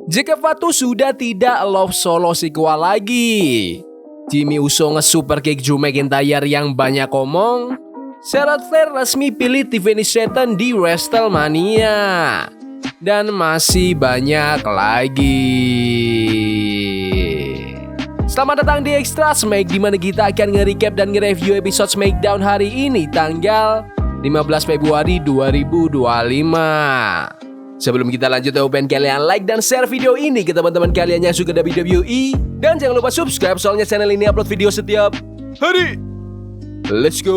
Jika Fatu sudah tidak love solo Sikoa lagi, Jimmy Uso nge-super kick Drew McIntyre yang banyak omong, Charlotte Flair resmi pilih Tiffany Stratton di WrestleMania, dan masih banyak lagi. Selamat datang di Extra Smack, dimana kita akan nge-recap dan nge-review episode SmackDown hari ini tanggal 15 Februari 2025. Sebelum kita lanjut, pengen kalian like dan share video ini ke teman-teman kalian yang suka WWE. Dan jangan lupa subscribe, soalnya channel ini upload video setiap hari. Let's go.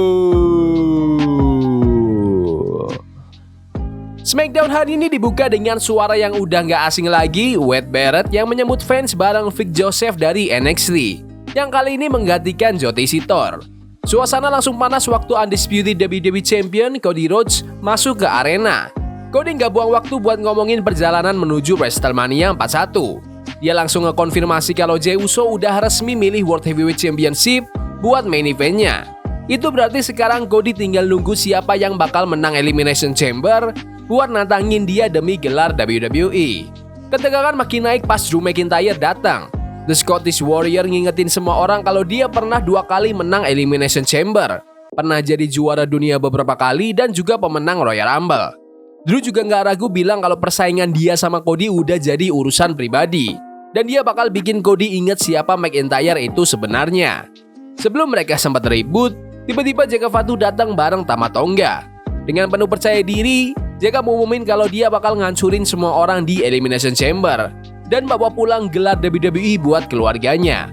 SmackDown hari ini dibuka dengan suara yang udah gak asing lagi, Wade Barrett yang menyambut fans bareng Vic Joseph dari NXT, yang kali ini menggantikan Joe Tessitore. Suasana langsung panas waktu Undisputed WWE Champion Cody Rhodes masuk ke arena. Cody nggak buang waktu buat ngomongin perjalanan menuju WrestleMania 41. Dia langsung ngekonfirmasi kalau Jey Uso udah resmi milih World Heavyweight Championship buat main eventnya. Itu berarti sekarang Cody tinggal nunggu siapa yang bakal menang Elimination Chamber buat nantangin dia demi gelar WWE. Ketegangan makin naik pas Drew McIntyre datang. The Scottish Warrior ngingetin semua orang kalau dia pernah 2 kali menang Elimination Chamber, pernah jadi juara dunia beberapa kali, dan juga pemenang Royal Rumble. Drew juga nggak ragu bilang kalau persaingan dia sama Cody udah jadi urusan pribadi, dan dia bakal bikin Cody inget siapa McIntyre itu sebenarnya. Sebelum mereka sempat ribut, tiba-tiba Jaka Fatu datang bareng Tama Tonga. Dengan penuh percaya diri, Jaka ngumumin kalau dia bakal ngancurin semua orang di Elimination Chamber dan bawa pulang gelar WWE buat keluarganya.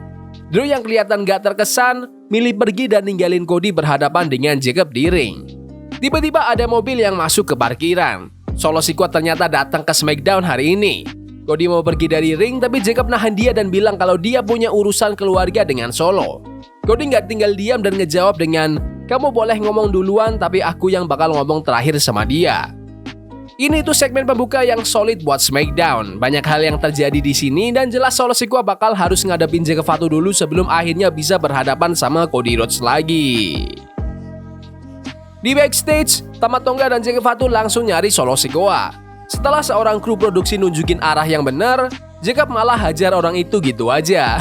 Drew yang kelihatan gak terkesan, milih pergi dan ninggalin Cody berhadapan dengan Jacob di ring. Tiba-tiba ada mobil yang masuk ke parkiran. Solo Sikoa ternyata datang ke SmackDown hari ini. Cody mau pergi dari ring, tapi Jacob nahan dia dan bilang kalau dia punya urusan keluarga dengan Solo. Cody nggak tinggal diam dan ngejawab dengan, "Kamu boleh ngomong duluan, tapi aku yang bakal ngomong terakhir sama dia." Ini tuh segmen pembuka yang solid buat SmackDown. Banyak hal yang terjadi di sini dan jelas Solo Sikoa bakal harus ngadepin Jaka Fatu dulu sebelum akhirnya bisa berhadapan sama Cody Rhodes lagi. Di backstage, Tama Tonga dan Jaka Fatu langsung nyari Solo Sikoa. Setelah seorang kru produksi nunjukin arah yang benar, Jacob malah hajar orang itu gitu aja.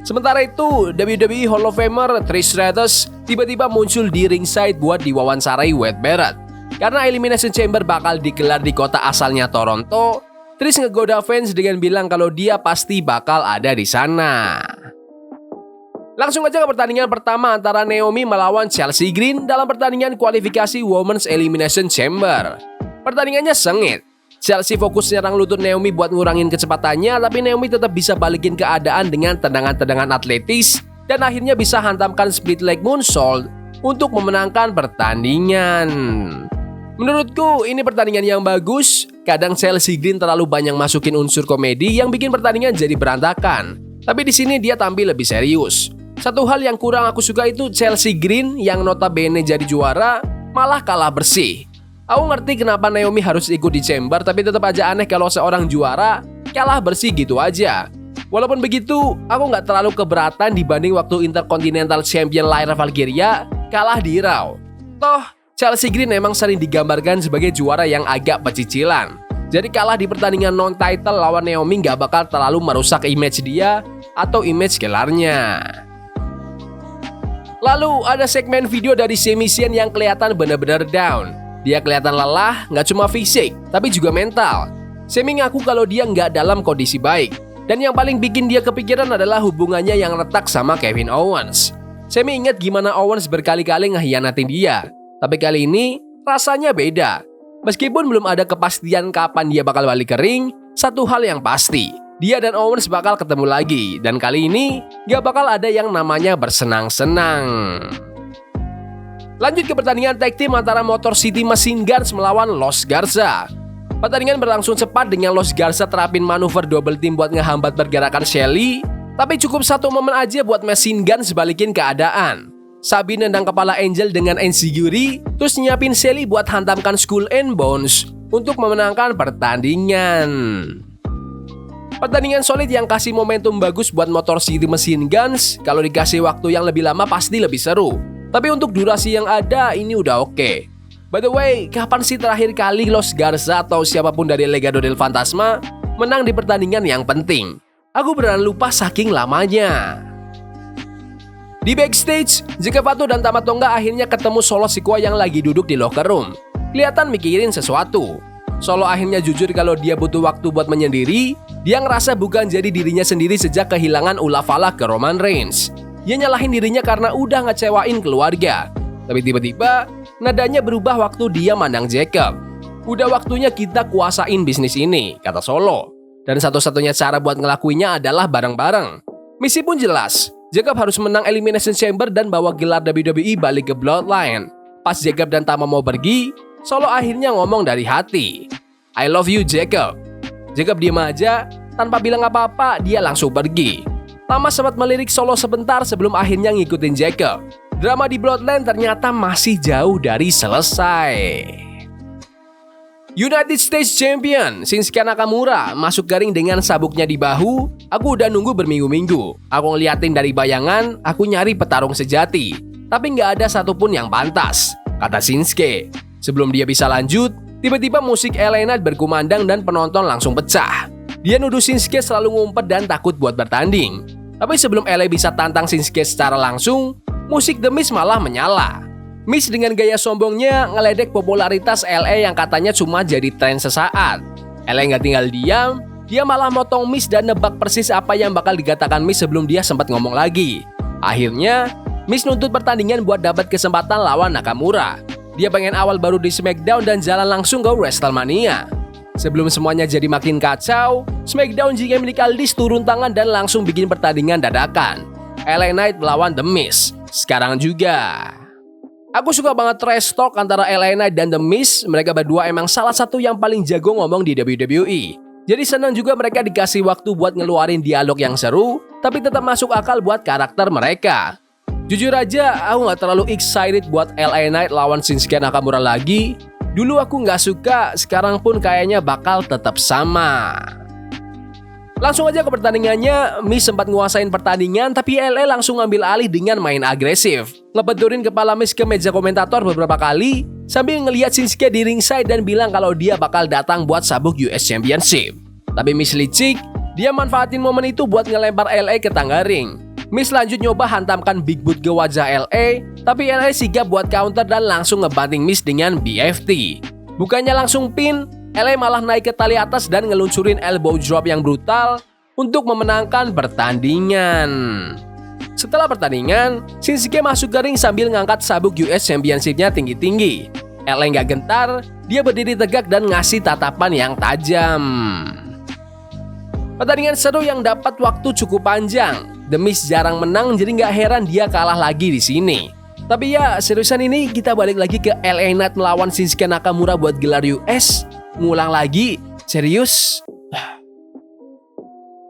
Sementara itu, WWE Hall of Famer Trish Stratus tiba-tiba muncul di ringside buat diwawancarai Wade Barrett. Karena Elimination Chamber bakal digelar di kota asalnya Toronto, Trish ngegoda fans dengan bilang kalau dia pasti bakal ada di sana. Langsung aja ke pertandingan pertama antara Naomi melawan Chelsea Green dalam pertandingan kualifikasi Women's Elimination Chamber. Pertandingannya sengit. Chelsea fokus nyerang lutut Naomi buat ngurangin kecepatannya, tapi Naomi tetap bisa balikin keadaan dengan tendangan-tendangan atletis dan akhirnya bisa hantamkan split leg moonsault untuk memenangkan pertandingan. Menurutku ini pertandingan yang bagus. Kadang Chelsea Green terlalu banyak masukin unsur komedi yang bikin pertandingan jadi berantakan. Tapi di sini dia tampil lebih serius. Satu hal yang kurang aku suka itu Chelsea Green yang notabene jadi juara malah kalah bersih. Aku ngerti kenapa Naomi harus ikut di Chamber, tapi tetap aja aneh kalau seorang juara kalah bersih gitu aja. Walaupun begitu, aku nggak terlalu keberatan dibanding waktu Intercontinental Champion Lyra Valkyria kalah di Raw. Toh, Chelsea Green memang sering digambarkan sebagai juara yang agak pecicilan. Jadi kalah di pertandingan non-title lawan Naomi nggak bakal terlalu merusak image dia atau image gelarnya. Lalu ada segmen video dari Sami Zayn yang kelihatan benar-benar down. Dia kelihatan lelah, nggak cuma fisik, tapi juga mental. Sami ngaku kalau dia nggak dalam kondisi baik. Dan yang paling bikin dia kepikiran adalah hubungannya yang retak sama Kevin Owens. Sami ingat gimana Owens berkali-kali ngehianatin dia. Tapi kali ini rasanya beda. Meskipun belum ada kepastian kapan dia bakal balik ke ring, satu hal yang pasti, dia dan Owens bakal ketemu lagi. Dan kali ini gak bakal ada yang namanya bersenang-senang. Lanjut ke pertandingan tag team antara Motor City Machine Guns melawan Los Garza. Pertandingan berlangsung cepat dengan Los Garza terapin manuver double team buat ngehambat pergerakan Shelly. Tapi cukup satu momen aja buat Machine Guns balikin keadaan. Sabi nendang kepala Angel dengan enziguri, terus nyiapin Shelly buat hantamkan Skull and Bones untuk memenangkan pertandingan. Pertandingan solid yang kasih momentum bagus buat Motor City Machine Guns. Kalau dikasih waktu yang lebih lama pasti lebih seru. Tapi untuk durasi yang ada ini udah oke. By the way, kapan sih terakhir kali Los Garza atau siapapun dari Legado del Fantasma menang di pertandingan yang penting. Aku beneran lupa saking lamanya. Di backstage, Jacob Fatu dan Tama Tonga akhirnya ketemu Solo Sikoa yang lagi duduk di locker room. Kelihatan mikirin sesuatu. Solo akhirnya jujur kalau dia butuh waktu buat menyendiri. Dia ngerasa bukan jadi dirinya sendiri sejak kehilangan Ulavala ke Roman Reigns. Dia nyalahin dirinya karena udah ngecewain keluarga. Tapi tiba-tiba, nadanya berubah waktu dia mandang Jacob. Udah waktunya kita kuasain bisnis ini, kata Solo. Dan satu-satunya cara buat ngelakuinnya adalah bareng-bareng. Misi pun jelas. Jacob harus menang Elimination Chamber dan bawa gelar WWE balik ke Bloodline. Pas Jacob dan Tama mau pergi, Solo akhirnya ngomong dari hati. I love you Jacob. Jacob diem aja, tanpa bilang apa-apa, dia langsung pergi. Tama sempat melirik Solo sebentar sebelum akhirnya ngikutin Jacob. Drama di Bloodline ternyata masih jauh dari selesai. United States Champion Shinsuke Nakamura masuk garing dengan sabuknya di bahu. Aku udah nunggu berminggu-minggu. Aku ngeliatin dari bayangan, aku nyari petarung sejati. Tapi nggak ada satupun yang pantas, kata Shinsuke. Sebelum dia bisa lanjut, tiba-tiba musik LA Knight berkumandang dan penonton langsung pecah. Dia nuduh Shinsuke selalu ngumpet dan takut buat bertanding. Tapi sebelum LA bisa tantang Shinsuke secara langsung, musik The Miz malah menyala. Miz dengan gaya sombongnya ngeledek popularitas LA yang katanya cuma jadi tren sesaat. LA nggak tinggal diam, dia malah motong Miz dan nebak persis apa yang bakal dikatakan Miz sebelum dia sempat ngomong lagi. Akhirnya, Miz nuntut pertandingan buat dapat kesempatan lawan Nakamura. Dia pengen awal baru di SmackDown dan jalan langsung ke WrestleMania. Sebelum semuanya jadi makin kacau, SmackDown jika milik Aldis turun tangan dan langsung bikin pertandingan dadakan. LA Knight melawan The Miz. Sekarang juga. Aku suka banget trash talk antara LA Knight dan The Miz. Mereka berdua emang salah satu yang paling jago ngomong di WWE. Jadi senang juga mereka dikasih waktu buat ngeluarin dialog yang seru, tapi tetap masuk akal buat karakter mereka. Jujur aja, aku gak terlalu excited buat LA Knight lawan Shinsuke Nakamura lagi. Dulu aku gak suka, sekarang pun kayaknya bakal tetap sama. Langsung aja ke pertandingannya, Miz sempat nguasain pertandingan tapi LA langsung ngambil alih dengan main agresif. Ngebenturin kepala Miz ke meja komentator beberapa kali sambil ngelihat Shinsuke di ringside dan bilang kalau dia bakal datang buat sabuk US Championship. Tapi Miz licik, dia manfaatin momen itu buat ngelempar LA ke tangga ring. Miz lanjut nyoba hantamkan big boot ke wajah LA, tapi LA sigap buat counter dan langsung ngebanting Miz dengan BFT. Bukannya langsung pin, LA malah naik ke tali atas dan ngeluncurin elbow drop yang brutal untuk memenangkan pertandingan. Setelah pertandingan, Shinsuke masuk ke ring sambil ngangkat sabuk US Championship-nya tinggi-tinggi. LA nggak gentar, dia berdiri tegak dan ngasih tatapan yang tajam. Pertandingan seru yang dapat waktu cukup panjang. The Miz jarang menang, jadi nggak heran dia kalah lagi di sini. Tapi ya, seriusan ini kita balik lagi ke LA Knight melawan Shinsuke Nakamura buat gelar US. Ngulang lagi, serius?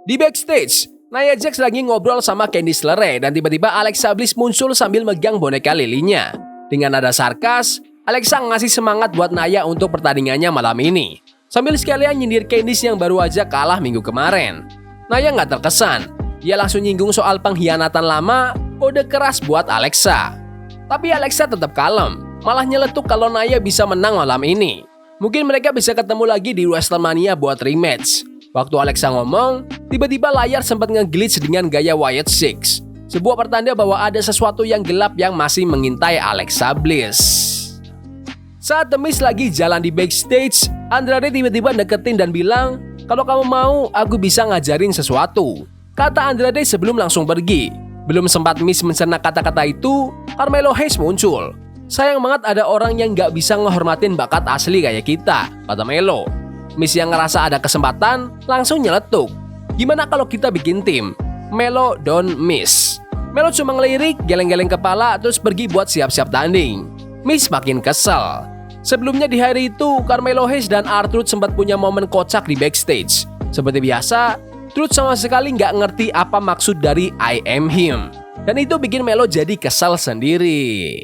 Di backstage, Nia Jax lagi ngobrol sama Candice LeRae dan tiba-tiba Alexa Bliss muncul sambil megang boneka lilinya. Dengan nada sarkas, Alexa ngasih semangat buat Nia untuk pertandingannya malam ini. Sambil sekalian nyindir Candice yang baru aja kalah minggu kemarin. Nia nggak terkesan, dia langsung nyinggung soal pengkhianatan lama, kode keras buat Alexa. Tapi Alexa tetap kalem, malah nyeletuk kalau Nia bisa menang malam ini. Mungkin mereka bisa ketemu lagi di WrestleMania buat rematch. Waktu Alexa ngomong, tiba-tiba layar sempat nge-glitch dengan gaya Wyatt Six. Sebuah pertanda bahwa ada sesuatu yang gelap yang masih mengintai Alexa Bliss. Saat The Miz lagi jalan di backstage, Andrade tiba-tiba deketin dan bilang, "Kalau kamu mau, aku bisa ngajarin sesuatu," kata Andrade sebelum langsung pergi. Belum sempat Miz mencerna kata-kata itu, Carmelo Hayes muncul. Sayang banget ada orang yang gak bisa ngehormatin bakat asli kayak kita, kata Melo. Miz yang ngerasa ada kesempatan, langsung nyeletuk. Gimana kalau kita bikin tim? Melo Don Miz. Melo cuma ngelirik, geleng-geleng kepala, terus pergi buat siap-siap tanding. Miz makin kesel. Sebelumnya di hari itu, Carmelo Hayes dan R-Truth sempat punya momen kocak di backstage. Seperti biasa, Truth sama sekali nggak ngerti apa maksud dari I am him. Dan itu bikin Melo jadi kesal sendiri.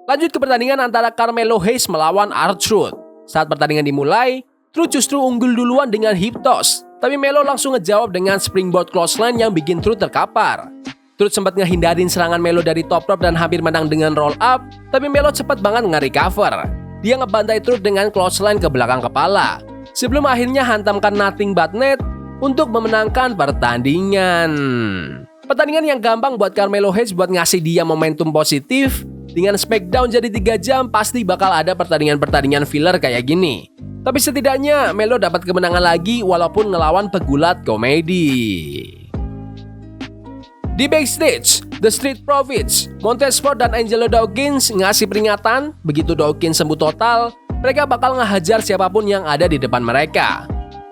Lanjut ke pertandingan antara Carmelo Hayes melawan R-Truth. Saat pertandingan dimulai, Truth justru unggul duluan dengan hip toss. Tapi Melo langsung ngejawab dengan springboard clothesline yang bikin Truth terkapar. Truth sempat ngehindarin serangan Melo dari top rope dan hampir menang dengan roll up. Tapi Melo cepat banget nge-recover. Dia ngebantai Truth dengan clothesline ke belakang kepala. sebelum akhirnya hantamkan Nothing But Net untuk memenangkan pertandingan. Pertandingan yang gampang buat Carmelo Hayes buat ngasih dia momentum positif. Dengan SmackDown jadi 3 jam, pasti bakal ada pertandingan-pertandingan filler kayak gini. Tapi setidaknya Melo dapat kemenangan lagi walaupun ngelawan pegulat komedi. Di backstage, The Street Profits, Montez Ford dan Angelo Dawkins ngasih peringatan. Begitu Dawkins sembuh total, mereka bakal ngehajar siapapun yang ada di depan mereka.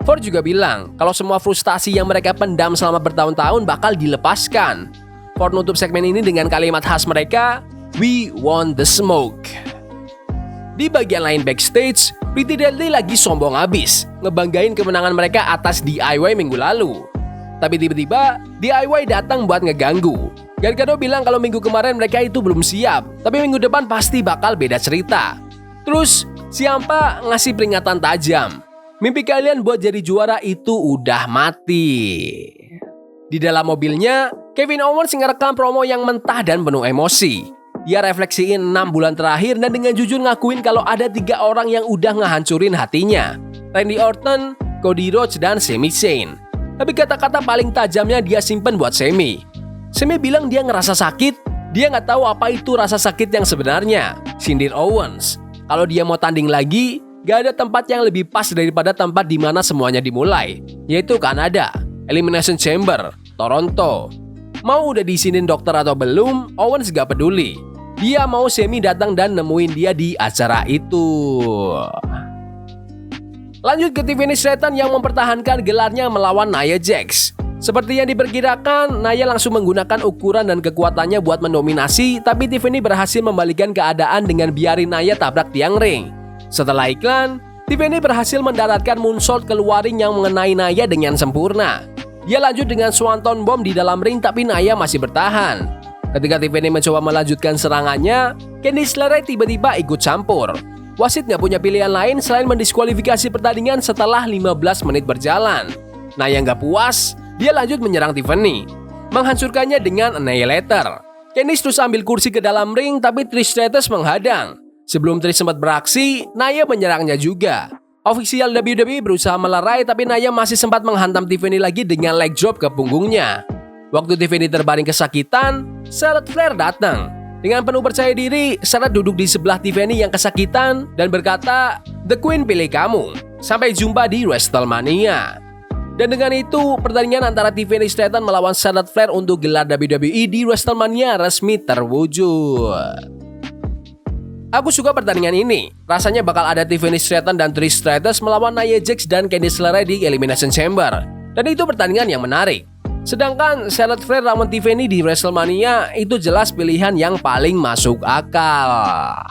Ford juga bilang kalau semua frustasi yang mereka pendam selama bertahun-tahun bakal dilepaskan. Ford nutup segmen ini dengan kalimat khas mereka, "We want the smoke." Di bagian lain backstage, Pretty Deadly lagi sombong abis, ngebanggain kemenangan mereka atas DIY minggu lalu. Tapi tiba-tiba, DIY datang buat ngeganggu. Gargano bilang kalau minggu kemarin mereka itu belum siap, tapi minggu depan pasti bakal beda cerita. Terus, Ciampa ngasih peringatan tajam. Mimpi kalian buat jadi juara itu udah mati. Di dalam mobilnya, Kevin Owens ngerekam promo yang mentah dan penuh emosi. Dia refleksiin 6 bulan terakhir dan dengan jujur ngakuin kalau ada 3 orang yang udah ngehancurin hatinya. Randy Orton, Cody Rhodes, dan Sami Zayn. Tapi kata-kata paling tajamnya dia simpen buat Sami. Sami bilang dia ngerasa sakit, dia nggak tahu apa itu rasa sakit yang sebenarnya. Sindir Owens. Kalau dia mau tanding lagi, gak ada tempat yang lebih pas daripada tempat di mana semuanya dimulai, yaitu Kanada, Elimination Chamber, Toronto. Mau udah diizinin dokter atau belum, Owens gak peduli. Dia mau Sami datang dan nemuin dia di acara itu. Lanjut ke Tiffany Stratton yang mempertahankan gelarnya melawan Nia Jax. Seperti yang diperkirakan, Nia langsung menggunakan ukuran dan kekuatannya buat mendominasi, tapi Tiffany berhasil membalikan keadaan dengan biarin Nia tabrak tiang ring. Setelah iklan, Tiffany berhasil mendaratkan moonsault keluar ring yang mengenai Nia dengan sempurna. Dia lanjut dengan Swanton Bomb di dalam ring tapi Nia masih bertahan. Ketika Tiffany mencoba melanjutkan serangannya, Candice LeRae tiba-tiba ikut campur. Wasit gak punya pilihan lain selain mendiskualifikasi pertandingan setelah 15 menit berjalan. Nia gak puas, dia lanjut menyerang Tiffany, menghancurkannya dengan Annihilator. Candice terus ambil kursi ke dalam ring tapi Trish Stratus menghadang. Sebelum Trish sempat beraksi, Nia menyerangnya juga. Ofisial WWE berusaha melerai tapi Nia masih sempat menghantam Tiffany lagi dengan leg drop ke punggungnya. Waktu Tiffany terbaring kesakitan, Charlotte Flair datang. Dengan penuh percaya diri, Charlotte duduk di sebelah Tiffany yang kesakitan dan berkata, "The Queen pilih kamu. Sampai jumpa di WrestleMania." Dan dengan itu, pertandingan antara Tiffany Stratton melawan Charlotte Flair untuk gelar WWE di WrestleMania resmi terwujud. Aku suka pertandingan ini. Rasanya bakal ada Tiffany Stratton dan Trish Stratus melawan Nia Jax dan Candice LeRae di Elimination Chamber. Dan itu pertandingan yang menarik. Sedangkan Charlotte Flair lawan Tiffany di WrestleMania itu jelas pilihan yang paling masuk akal.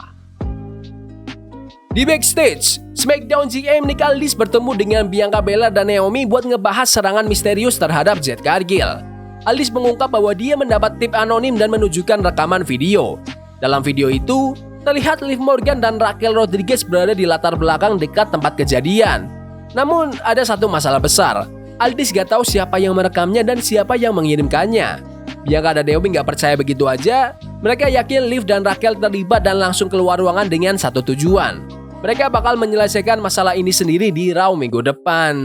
Di backstage, SmackDown GM Nick Aldis bertemu dengan Bianca Belair dan Naomi buat ngebahas serangan misterius terhadap Jade Cargill. Aldis mengungkap bahwa dia mendapat tip anonim dan menunjukkan rekaman video. Dalam video itu, terlihat Liv Morgan dan Raquel Rodriguez berada di latar belakang dekat tempat kejadian. Namun, ada satu masalah besar. Aldis gak tahu siapa yang merekamnya dan siapa yang mengirimkannya. Bianca dan Naomi gak percaya begitu aja. Mereka yakin Liv dan Raquel terlibat dan langsung keluar ruangan dengan satu tujuan. Mereka bakal menyelesaikan masalah ini sendiri di Raw minggu depan.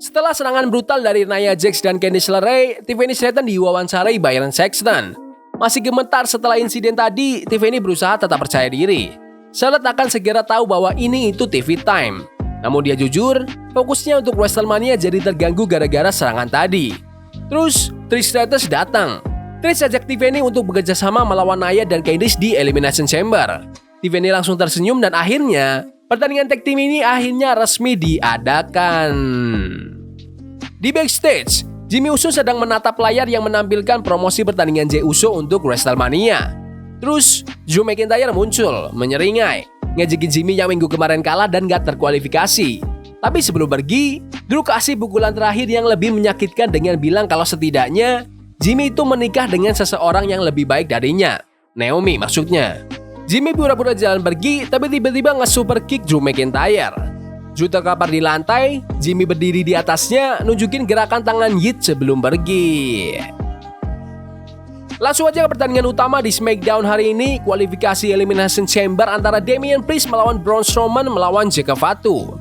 Setelah serangan brutal dari Nia Jax dan Candice LeRae, Tiffany Stratton diwawancarai Byron Saxton. Masih gemetar setelah insiden tadi, Tiffany berusaha tetap percaya diri. Charlotte akan segera tahu bahwa ini itu TV time. Namun dia jujur, fokusnya untuk WrestleMania jadi terganggu gara-gara serangan tadi. Terus, Trish Stratus datang. Trish ajak Tiffany untuk bekerja sama melawan Nia dan Candice di Elimination Chamber. Tiffany langsung tersenyum dan akhirnya, pertandingan tag team ini akhirnya resmi diadakan. Di backstage, Jimmy Uso sedang menatap layar yang menampilkan promosi pertandingan Jey Uso untuk WrestleMania. Terus, Drew McIntyre muncul, menyeringai. Ngejekin Jimmy yang minggu kemarin kalah dan gak terkualifikasi. Tapi sebelum pergi, Drew kasih pukulan terakhir yang lebih menyakitkan dengan bilang kalau setidaknya Jimmy itu menikah dengan seseorang yang lebih baik darinya. Naomi maksudnya. Jimmy pura-pura jalan pergi tapi tiba-tiba nge-super kick Drew McIntyre. Drew terkapar di lantai, Jimmy berdiri di atasnya nunjukin gerakan tangan Yeet sebelum pergi. Langsung aja ke pertandingan utama di SmackDown hari ini, kualifikasi Elimination Chamber antara Damian Priest melawan Braun Strowman melawan Jacob Fatu.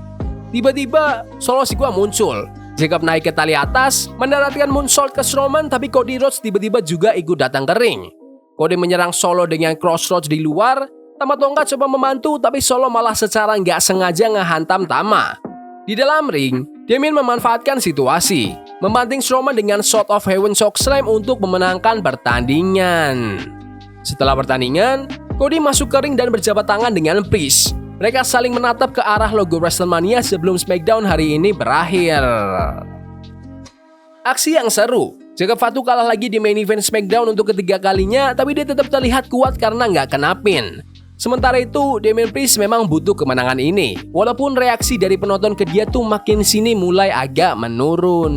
Tiba-tiba solo Sikoa muncul. Jacob naik ke tali atas, mendaratkan moonsault ke Strowman, tapi Cody Rhodes tiba-tiba juga ikut datang ke ring. Cody menyerang Solo dengan crossroads di luar. Tama Tonga coba membantu, tapi Solo malah secara nggak sengaja ngehantam Tama. Di dalam ring, Damian memanfaatkan situasi, membanting Strowman dengan Sword of Heaven Chokeslam untuk memenangkan pertandingan. Setelah pertandingan, Cody masuk ke ring dan berjabat tangan dengan Priest. Mereka saling menatap ke arah logo WrestleMania sebelum SmackDown hari ini berakhir. Aksi yang seru. Jacob Fatu kalah lagi di main event SmackDown untuk ketiga kalinya, tapi dia tetap terlihat kuat karena nggak kena pin. Sementara itu, Damian Priest memang butuh kemenangan ini, walaupun reaksi dari penonton ke dia tuh makin sini mulai agak menurun.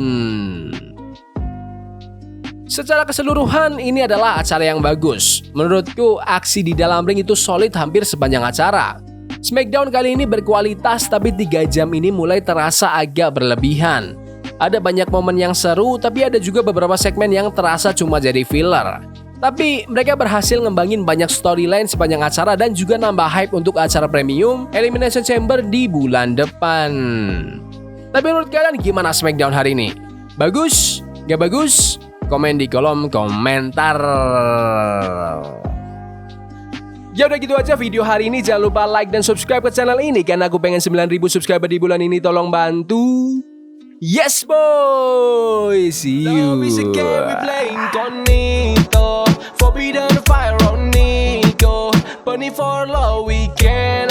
Secara keseluruhan, ini adalah acara yang bagus. Menurutku, aksi di dalam ring itu solid hampir sepanjang acara. SmackDown kali ini berkualitas, tapi 3 jam ini mulai terasa agak berlebihan. Ada banyak momen yang seru, tapi ada juga beberapa segmen yang terasa cuma jadi filler. Tapi mereka berhasil ngembangin banyak storyline sepanjang acara dan juga nambah hype untuk acara premium Elimination Chamber di bulan depan. Tapi menurut kalian gimana SmackDown hari ini? Bagus? Gak bagus? Komen di kolom komentar. Ya udah gitu aja video hari ini. Jangan lupa like dan subscribe ke channel ini karena aku pengen 9.000 subscriber di bulan ini. Tolong bantu. Yes boy, see you. Love is a game we play incognito. Forbidden fire on Nico. Bunny for love we can